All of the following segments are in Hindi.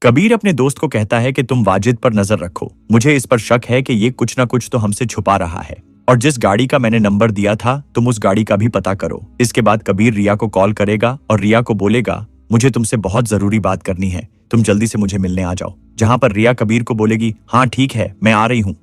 कबीर अपने दोस्त को कहता है कि तुम वाजिद पर नजर रखो, मुझे इस पर शक है कि ये कुछ ना कुछ तो हमसे छुपा रहा है, और जिस गाड़ी का मैंने नंबर दिया था तुम उस गाड़ी का भी पता करो। इसके बाद कबीर रिया को कॉल करेगा और रिया को बोलेगा मुझे तुमसे बहुत जरूरी बात करनी है, तुम जल्दी से मुझे मिलने आ जाओ। जहां पर रिया कबीर को बोलेगी हाँ ठीक है मैं आ रही हूँ।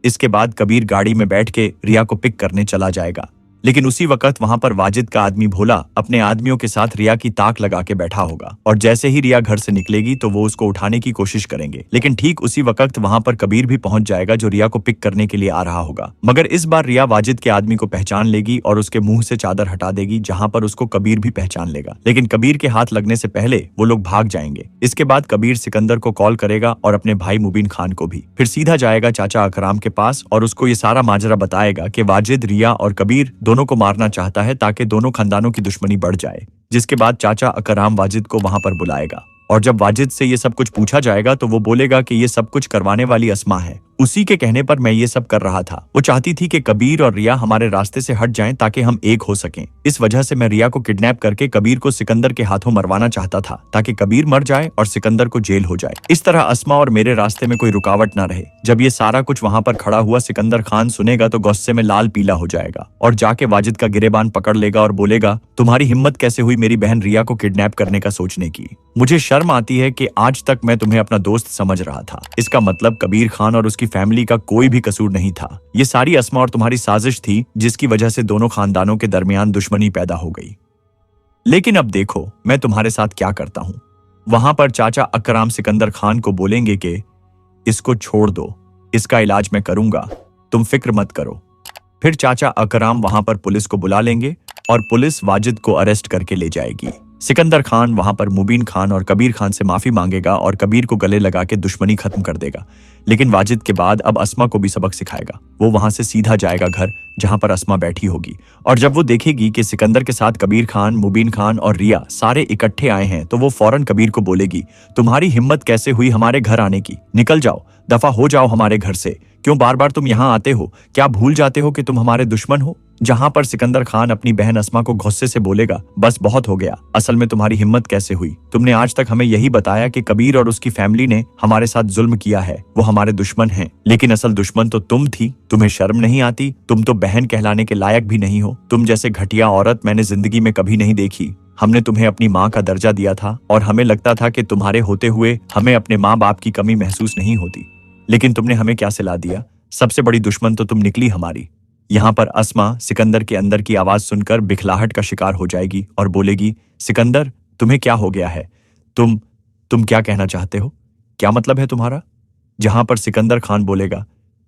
इसके बाद कबीर गाड़ी में बैठ के रिया को पिक करने चला जाएगा, लेकिन उसी वक्त वहां पर वाजिद का आदमी भोला अपने आदमियों के साथ रिया की ताक लगा के बैठा होगा, और जैसे ही रिया घर से निकलेगी तो वो उसको उठाने की कोशिश करेंगे, लेकिन ठीक उसी वक्त वहां पर कबीर भी पहुंच जाएगा जो रिया को पिक करने के लिए आ रहा होगा। मगर इस बार रिया वाजिद के आदमी को पहचान लेगी और उसके मुंह से चादर हटा देगी, जहां पर उसको कबीर भी पहचान लेगा, लेकिन कबीर के हाथ लगने से पहले वो लोग भाग जाएंगे। इसके बाद कबीर सिकंदर को कॉल करेगा और अपने भाई मुबीन खान को भी, फिर सीधा जाएगा चाचा अकराम के पास और उसको ये सारा माजरा बताएगा कि वाजिद, रिया और कबीर दोनों को मारना चाहता है ताकि दोनों खानदानों की दुश्मनी बढ़ जाए। जिसके बाद चाचा अकराम वाजिद को वहां पर बुलाएगा और जब वाजिद से ये सब कुछ पूछा जाएगा तो वो बोलेगा कि ये सब कुछ करवाने वाली अस्मा है, उसी के कहने पर मैं ये सब कर रहा था। वो चाहती थी कि कबीर और रिया हमारे रास्ते से हट जाएं ताकि हम एक हो सकें। इस वजह से मैं रिया को किडनैप करके कबीर को सिकंदर के हाथों मरवाना चाहता था ताकि कबीर मर जाए और सिकंदर को जेल हो जाए। इस तरह अस्मा और मेरे रास्ते में कोई रुकावट ना रहे। जब ये सारा कुछ वहां पर खड़ा हुआ सिकंदर खान सुनेगा तो गुस्से में लाल पीला हो जाएगा और जाके वाजिद का गिरेबान पकड़ लेगा और बोलेगा तुम्हारी हिम्मत कैसे हुई मेरी बहन रिया को किडनैप करने का सोचने की। मुझे शर्म आती है कि आज तक मैं तुम्हें अपना दोस्त समझ रहा था। इसका मतलब कबीर खान और उसकी फैमिली का कोई भी कसूर नहीं था। ये सारी अस्मा और तुम्हारी साजिश थी जिसकी वजह से दोनों खानदानों के दरमियान दुश्मनी पैदा हो गई। लेकिन अब देखो मैं तुम्हारे साथ क्या करता हूं। वहां पर चाचा अकराम सिकंदर खान को बोलेंगे कि इसको छोड़ दो, इसका इलाज मैं करूंगा, तुम फिक्र मत करो। फिर चाचा अकराम वहां पर पुलिस को बुला लेंगे और पुलिस वाजिद को अरेस्ट करके ले जाएगी। सिकंदर खान वहां पर मुबीन खान और कबीर खान से माफी मांगेगा और कबीर को गले लगा के दुश्मनी खत्म कर देगा, लेकिन वाजिद के बाद अब अस्मा को भी सबक सिखाएगा। वो वहां से सीधा जाएगा घर जहां पर अस्मा बैठी होगी, और जब वो देखेगी कि सिकंदर के साथ कबीर खान, मुबीन खान और रिया सारे इकट्ठे आए हैं तो वो फौरन कबीर को बोलेगी तुम्हारी हिम्मत कैसे हुई हमारे घर आने की, निकल जाओ, दफा हो जाओ हमारे घर से, क्यों बार बार तुम यहाँ आते हो, क्या भूल जाते हो कि तुम हमारे दुश्मन हो। जहां पर सिकंदर खान अपनी बहन अस्मा को गुस्से से बोलेगा बस बहुत हो गया, असल में तुम्हारी हिम्मत कैसे हुई, तुमने आज तक हमें यही बताया कि कबीर और उसकी फैमिली ने हमारे साथ जुल्म किया है, वो हमारे दुश्मन हैं, लेकिन असल दुश्मन तो तुम थी। तुम्हें शर्म नहीं आती, तुम तो बहन कहलाने के लायक भी नहीं हो। तुम जैसे घटिया औरत मैंने जिंदगी में कभी नहीं देखी। हमने तुम्हें अपनी माँ का दर्जा दिया था और हमें लगता था कि तुम्हारे होते हुए हमें अपने माँ बाप की कमी महसूस नहीं होती, लेकिन तुमने हमें क्या सिला दिया। सबसे बड़ी दुश्मन तो तुम निकली हमारी। यहाँ पर अस्मा सिकंदर के अंदर की आवाज सुनकर बिखलाहट का शिकार हो जाएगी और बोलेगी सिकंदर तुम्हें क्या हो गया है, तुम क्या कहना चाहते हो, क्या मतलब है तुम्हारा। जहां पर सिकंदर खान बोलेगा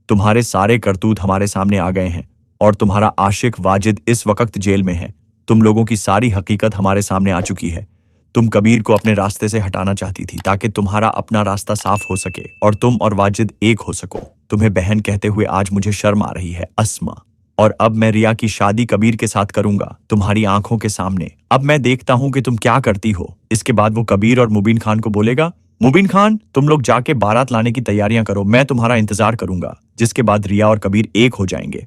तुम्हारे सारे करतूत हमारे सामने आ गए हैं और तुम्हारा आशिक वाजिद इस वक्त जेल में है। तुम लोगों की सारी हकीकत हमारे सामने आ चुकी है। तुम कबीर को अपने रास्ते से हटाना चाहती थी ताकि तुम्हारा अपना रास्ता साफ हो सके और तुम और वाजिद एक हो सको। तुम्हें बहन कहते हुए आज मुझे शर्म आ रही है अस्मा, और अब मैं रिया की शादी कबीर के साथ करूंगा तुम्हारी आंखों के सामने। अब मैं देखता हूं कि तुम क्या करती हो। इसके बाद वो कबीर और मुबीन खान को बोलेगा मुबीन खान तुम लोग जाके बारात लाने की तैयारियां करो, मैं तुम्हारा इंतजार करूंगा। जिसके बाद रिया और कबीर एक हो जाएंगे